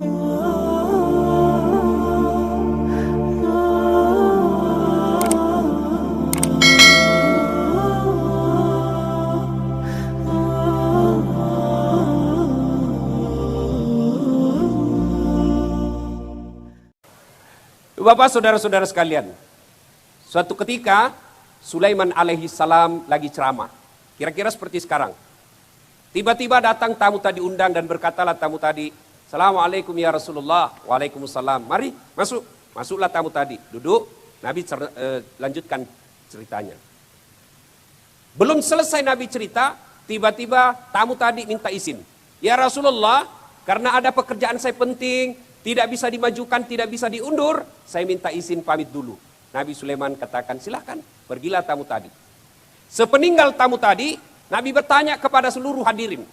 Bapak, saudara-saudara sekalian, suatu ketika Sulaiman alaihi salam lagi ceramah. Kira-kira seperti sekarang. Tiba-tiba datang tamu tadi undang dan berkatalah tamu tadi, "Assalamualaikum ya Rasulullah." "Waalaikumsalam." "Mari, masuk." Masuklah tamu tadi, duduk. Nabi lanjutkan ceritanya. Belum selesai Nabi cerita, tiba-tiba tamu tadi minta izin. "Ya Rasulullah, karena ada pekerjaan saya penting, tidak bisa dimajukan, tidak bisa diundur, saya minta izin pamit dulu." Nabi Sulaiman katakan, "Silakan, pergilah tamu tadi." Sepeninggal tamu tadi, Nabi bertanya kepada seluruh hadirin,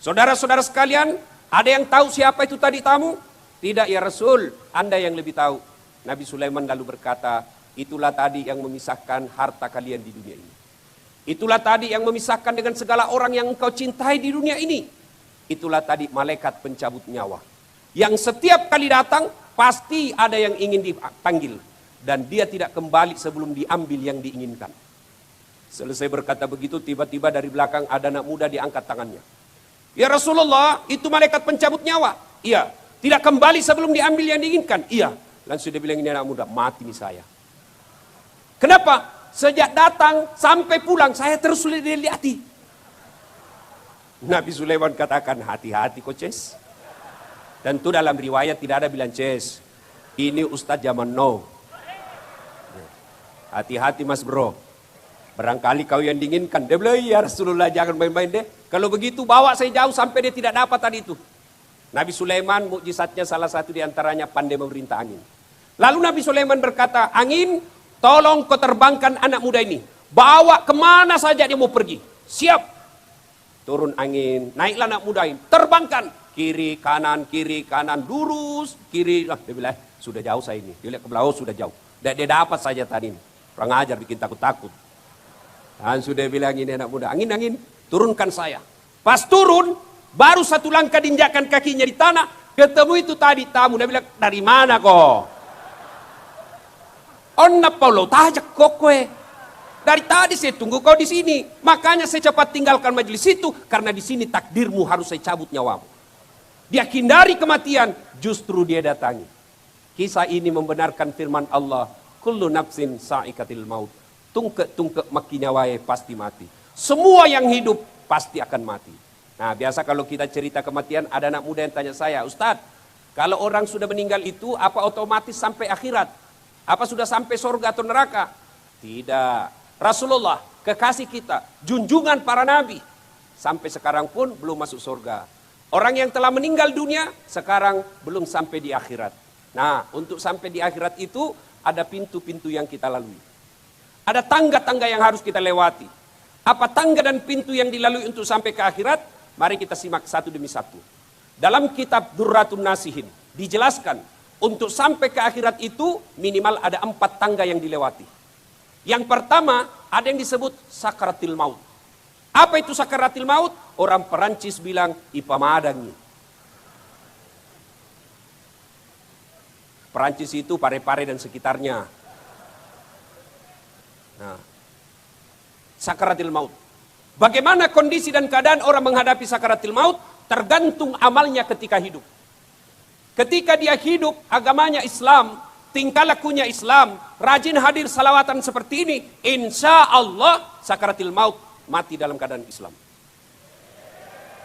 "Saudara-saudara sekalian, ada yang tahu siapa itu tadi tamu?" "Tidak ya Rasul, Anda yang lebih tahu." Nabi Sulaiman lalu berkata, "Itulah tadi yang memisahkan harta kalian di dunia ini. Itulah tadi yang memisahkan dengan segala orang yang engkau cintai di dunia ini. Itulah tadi malaikat pencabut nyawa. Yang setiap kali datang, pasti ada yang ingin dipanggil. Dan dia tidak kembali sebelum diambil yang diinginkan." Selesai berkata begitu, tiba-tiba dari belakang ada anak muda diangkat tangannya. "Ya Rasulullah, itu malaikat pencabut nyawa." "Iya." "Tidak kembali sebelum diambil yang diinginkan?" "Iya." Langsung dia bilang, "Ini anak muda, mati nih saya." "Kenapa?" "Sejak datang sampai pulang, saya terus sulit dilihati." Nabi Sulaiman katakan, "Hati-hati coaches." Tentu dalam riwayat tidak ada bilang, "Ces, ini Ustadz zaman now. Hati-hati mas bro. Barangkali kau yang diinginkan." Dia bilang, "Ya Rasulullah, jangan main-main deh. Kalau begitu bawa saya jauh sampai dia tidak dapat tadi itu." Nabi Sulaiman mukjizatnya salah satu diantaranya pandai memerintah angin. Lalu Nabi Sulaiman berkata, "Angin, tolong kau terbangkan anak muda ini. Bawa kemana saja dia mau pergi." "Siap." Turun angin, naiklah anak muda ini, terbangkan. Kiri, kanan, lurus, kiri. Dia bilang, "Sudah jauh saya ini." Dia lihat ke belakang, sudah jauh. Dia dapat saja tadi ini. Kurang ajar, bikin takut-takut. Dan sudah bilang, "Ini anak muda, angin, turunkan saya." Pas turun, baru satu langkah diinjakkan kakinya di tanah, ketemu itu tadi tamu. Dia bilang, "Dari mana kok?" "Onna Paulo, tajak kok kue. Dari tadi saya tunggu kau di sini. Makanya saya cepat tinggalkan majelis itu, karena di sini takdirmu harus saya cabut nyawamu." Dia hindari kematian, justru dia datangi. Kisah ini membenarkan firman Allah, "Kullu nafsin sa'ikatil maut." Tungke maki nyawai pasti mati. Semua yang hidup pasti akan mati. Nah, biasa kalau kita cerita kematian, ada anak muda yang tanya saya, "Ustadz, kalau orang sudah meninggal itu, apa otomatis sampai akhirat? Apa sudah sampai surga atau neraka?" Tidak. Rasulullah, kekasih kita, junjungan para nabi, sampai sekarang pun belum masuk surga. Orang yang telah meninggal dunia, sekarang belum sampai di akhirat. Nah, untuk sampai di akhirat itu, ada pintu-pintu yang kita lalui. Ada tangga-tangga yang harus kita lewati. Apa tangga dan pintu yang dilalui untuk sampai ke akhirat? Mari kita simak satu demi satu. Dalam kitab Durratun Nasihin, dijelaskan, untuk sampai ke akhirat itu, minimal ada 4 tangga yang dilewati. Yang pertama, ada yang disebut sakaratil maut. Apa itu sakaratil maut? Orang Perancis bilang ipamadangi. Perancis itu Pare-Pare dan sekitarnya. Nah, sakaratil maut. Bagaimana kondisi dan keadaan orang menghadapi sakaratil maut? Tergantung amalnya ketika hidup. Ketika dia hidup, agamanya Islam, tingkah lakunya Islam, rajin hadir salawatan seperti ini, insya Allah sakaratil maut mati dalam keadaan Islam.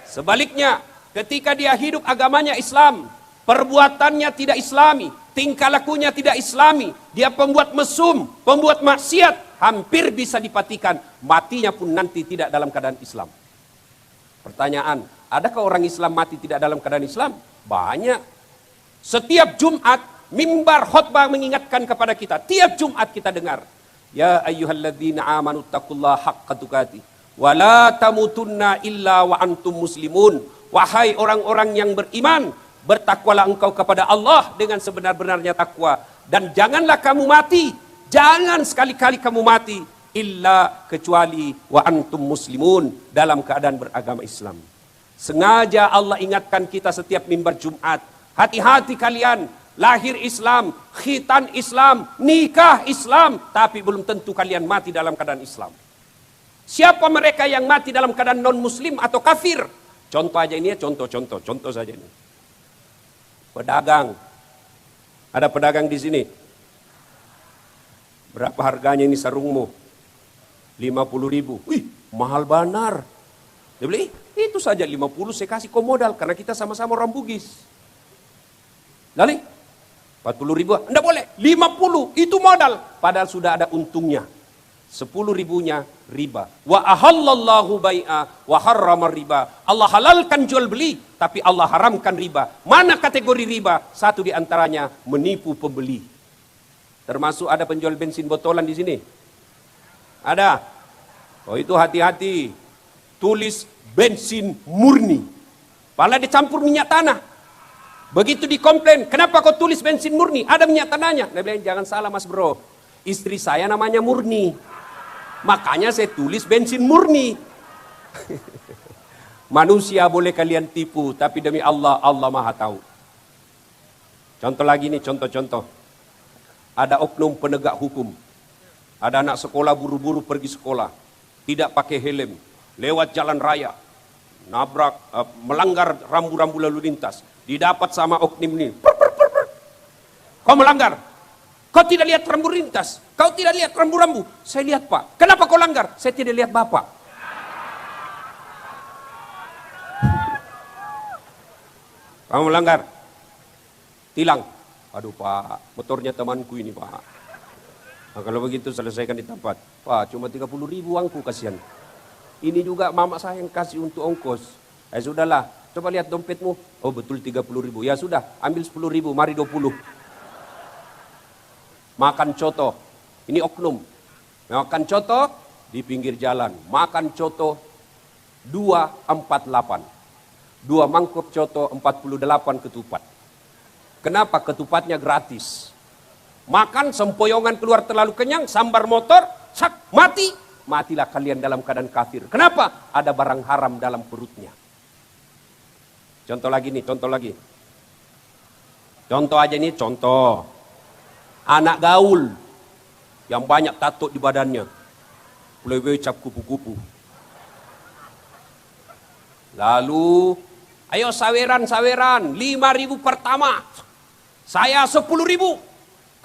Sebaliknya, ketika dia hidup agamanya Islam, perbuatannya tidak Islami, tingkah lakunya tidak Islami, dia pembuat mesum, pembuat maksiat, hampir bisa dipatikan, matinya pun nanti tidak dalam keadaan Islam. Pertanyaan, adakah orang Islam mati tidak dalam keadaan Islam? Banyak. Setiap Jumat, mimbar khutbah mengingatkan kepada kita. Tiap Jumat kita dengar, "Ya ayyuhalladzina amanu taqullaha haqqa tuqatih wa la tamutunna illa wa antum muslimun." Wahai orang-orang yang beriman, bertakwalah engkau kepada Allah dengan sebenar-benarnya takwa, dan janganlah kamu mati, jangan sekali-kali kamu mati illa kecuali wa antum muslimun, dalam keadaan beragama Islam. Sengaja Allah ingatkan kita setiap mimbar Jumat Hati-hati kalian, lahir Islam, khitan Islam, nikah Islam, tapi belum tentu kalian mati dalam keadaan Islam. Siapa mereka yang mati dalam keadaan non-muslim atau kafir? Contoh aja ini ya, contoh saja ini. Pedagang. Ada pedagang di sini. Berapa harganya ini sarungmu? 50.000. Wih, mahal benar. Dia beli, itu saja 50 saya kasih kau modal karena kita sama-sama orang Bugis. Lalu 40.000, enggak boleh. 50 itu modal, padahal sudah ada untungnya. 10.000-nya riba. Wa ahallallahu bai'a wa harrama riba. Allah halalkan jual beli, tapi Allah haramkan riba. Mana kategori riba? Satu di antaranya menipu pembeli. Termasuk ada penjual bensin botolan di sini. Ada. Oh itu hati-hati. Tulis bensin murni. Padahal dicampur minyak tanah. Begitu dikomplain, kenapa kau tulis bensin murni? Ada minyak tanahnya. Dia bilang, jangan salah mas bro. Istri saya namanya Murni. Makanya saya tulis bensin murni. Manusia boleh kalian tipu, tapi demi Allah, Allah maha tahu. Contoh lagi nih, contoh-contoh. Ada oknum penegak hukum. Ada anak sekolah buru-buru pergi sekolah. Tidak pakai helm. Lewat jalan raya. Nabrak, melanggar rambu-rambu lalu lintas. Didapat sama oknum ini. Kau melanggar. Kau tidak lihat rambu lintas. Kau tidak lihat rambu-rambu. Saya lihat pak. Kenapa kau langgar? Saya tidak lihat bapak. Kamu melanggar. Tilang. Aduh pak, motornya temanku ini pak. Nah, kalau begitu selesaikan di tempat. Pak, cuma 30.000 uangku kasihan. Ini juga mama saya yang kasih untuk ongkos. Sudahlah, coba lihat dompetmu. Oh betul 30.000. Ya sudah, ambil 10.000, mari 20. Makan coto. Ini oknum. Makan coto di pinggir jalan. Makan coto 248. 2 mangkok coto 48 ketupat. Kenapa ketupatnya gratis? Makan sempoyongan keluar terlalu kenyang, sambar motor, sak, mati. Matilah kalian dalam keadaan kafir. Kenapa? Ada barang haram dalam perutnya. Contoh lagi nih, contoh lagi. Contoh aja nih, contoh. Anak gaul yang banyak tato di badannya. Mulai cap kupu-kupu. Lalu, ayo saweran, 5.000 pertama. Saya 10.000.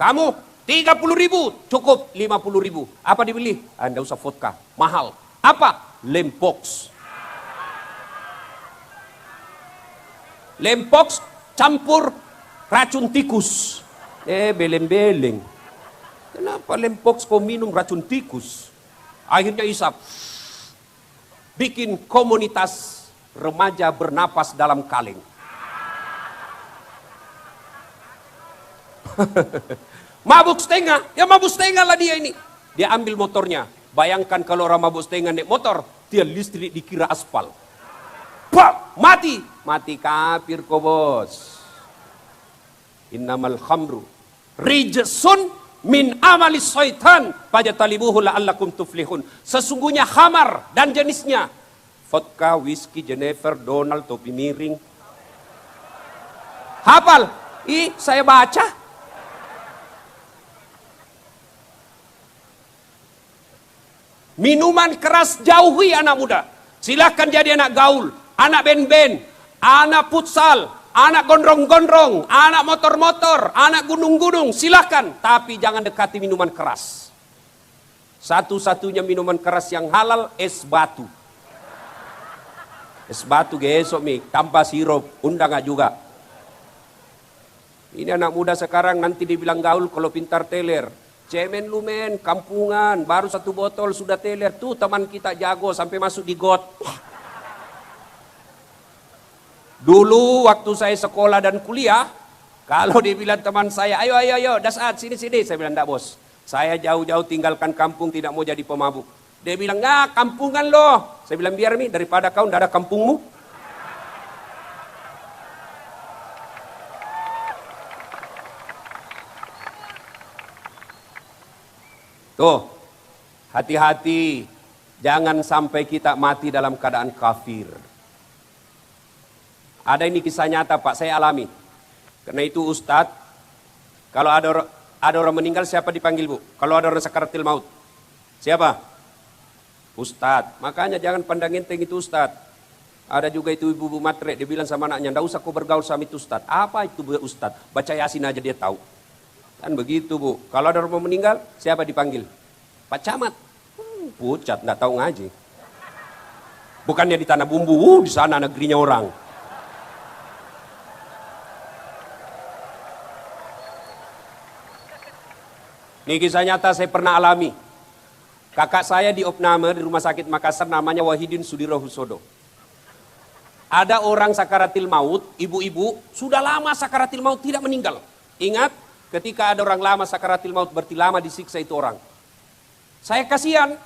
Kamu 30.000. Cukup 50.000. Apa dibeli? Anda usah vodka. Mahal. Apa? Lempox. Lempox campur racun tikus. Beleng-beleng. Kenapa Lempox kau minum racun tikus? Akhirnya isap. Bikin komunitas remaja bernapas dalam kaleng. Mabuk setengah. Ya mabuk setengah lah dia ini. Dia ambil motornya. Bayangkan kalau orang mabuk setengah naik motor. Dia listrik dikira aspal. Pak, mati. Mati kafir kok bos. Innamal khamru rijsun min amalis syaitan fajtanibuhu la'allakum tuflihun. Sesungguhnya khamar dan jenisnya vodka, whisky, Jennifer, Donald, topi miring. Hafal? Saya baca. Minuman keras jauhi anak muda. Silahkan jadi anak gaul, anak band-band, anak futsal, anak gondrong-gondrong, anak motor-motor, anak gunung-gunung, silahkan. Tapi jangan dekati minuman keras. Satu-satunya minuman keras yang halal, es batu. Es batu gesok mi, tanpa sirup, undang juga. Ini anak muda sekarang nanti dibilang gaul kalau pintar teler. Cemen lu men, kampungan, baru 1 botol sudah teler. Tuh teman kita jago sampai masuk di got. Dulu waktu saya sekolah dan kuliah, kalau dibilang teman saya, ayo, Dasat, sini. Saya bilang, enggak bos, saya jauh-jauh tinggalkan kampung, tidak mau jadi pemabuk. Dia bilang, enggak, kampungan loh. Saya bilang, biar mi, daripada kau enggak ada kampungmu. Tuh, hati-hati, jangan sampai kita mati dalam keadaan kafir. Ada ini kisah nyata Pak, saya alami. Karena itu Ustadz, kalau ada orang meninggal siapa dipanggil Bu? Kalau ada orang sakaratil maut, siapa? Ustadz. Makanya jangan pandang enteng itu Ustadz. Ada juga itu ibu-ibu matre, dia bilang sama anaknya, ndak usah kau bergaul sama itu Ustadz. Apa itu Ustadz? Baca Yasin aja dia tahu. Kan begitu Bu. Kalau ada orang meninggal, siapa dipanggil? Pak Camat. Pucat, ndak tahu ngaji. Bukannya di tanah bumbu, di sana negerinya orang. Ini kisah nyata saya pernah alami. Kakak saya di opname di rumah sakit Makassar namanya Wahidin Sudirohusodo. Ada orang sakaratil maut, ibu-ibu, sudah lama sakaratil maut tidak meninggal. Ingat, ketika ada orang lama sakaratil maut, berarti lama disiksa itu orang. Saya kasihan.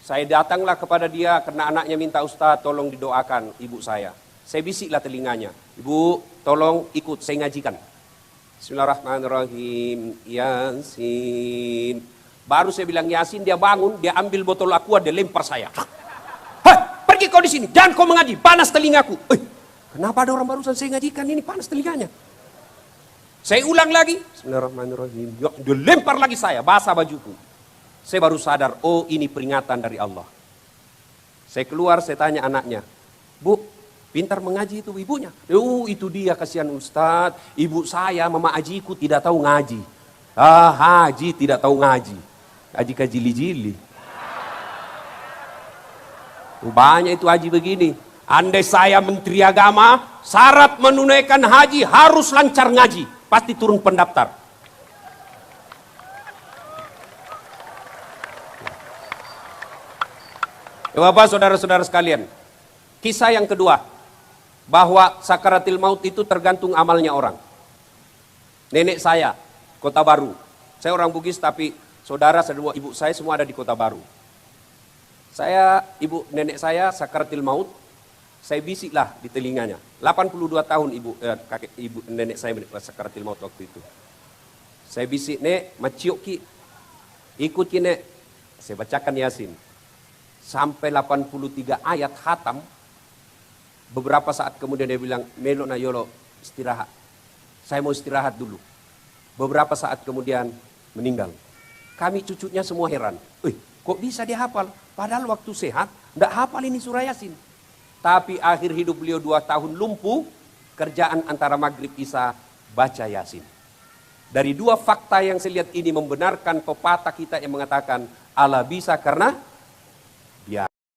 Saya datanglah kepada dia karena anaknya minta Ustaz tolong didoakan ibu saya. Saya bisiklah telinganya. Ibu, tolong ikut, saya ngajikan. Bismillahirrahmanirrahim. Yasin. Baru saya bilang Yasin, dia bangun, dia ambil botol aqua, dia lempar saya. Pergi kau di sini, jangan kau mengaji, panas telingaku. Kenapa ada orang barusan saya ngajikan ini panas telinganya? Saya ulang lagi, Bismillahirrahmanirrahim. Dia lempar lagi saya, basah bajuku. Saya baru sadar, oh ini peringatan dari Allah. Saya keluar, saya tanya anaknya, Bu, pintar mengaji itu ibunya? Itu dia kasihan Ustadz, ibu saya, mama ajiku tidak tahu ngaji. Haji tidak tahu ngaji. Haji kajili-jili. Banyak itu haji begini. Andai saya menteri agama, syarat menunaikan haji harus lancar ngaji. Pasti turun pendaftar. Bapak, saudara-saudara sekalian. Kisah yang kedua. Bahwa sakaratil maut itu tergantung amalnya orang. Nenek saya, Kota Baru. Saya orang Bugis tapi saudara, ibu saya semua ada di Kota Baru. Nenek saya sakaratil maut, saya bisiklah di telinganya. 82 tahun nenek saya sakaratil maut waktu itu. Saya bisik, Nek, maciok ki, ikut ki Nek. Saya bacakan Yasin. Sampai 83 ayat khatam. Beberapa saat kemudian dia bilang, Melo na yolo, istirahat. Saya mau istirahat dulu. Beberapa saat kemudian meninggal. Kami cucunya semua heran. Kok bisa dia hafal? Padahal waktu sehat, tidak hafal ini surah Yasin. Tapi akhir hidup beliau 2 tahun lumpuh, kerjaan antara maghrib isya baca Yasin. Dari 2 fakta yang saya lihat ini membenarkan pepatah kita yang mengatakan Allah bisa karena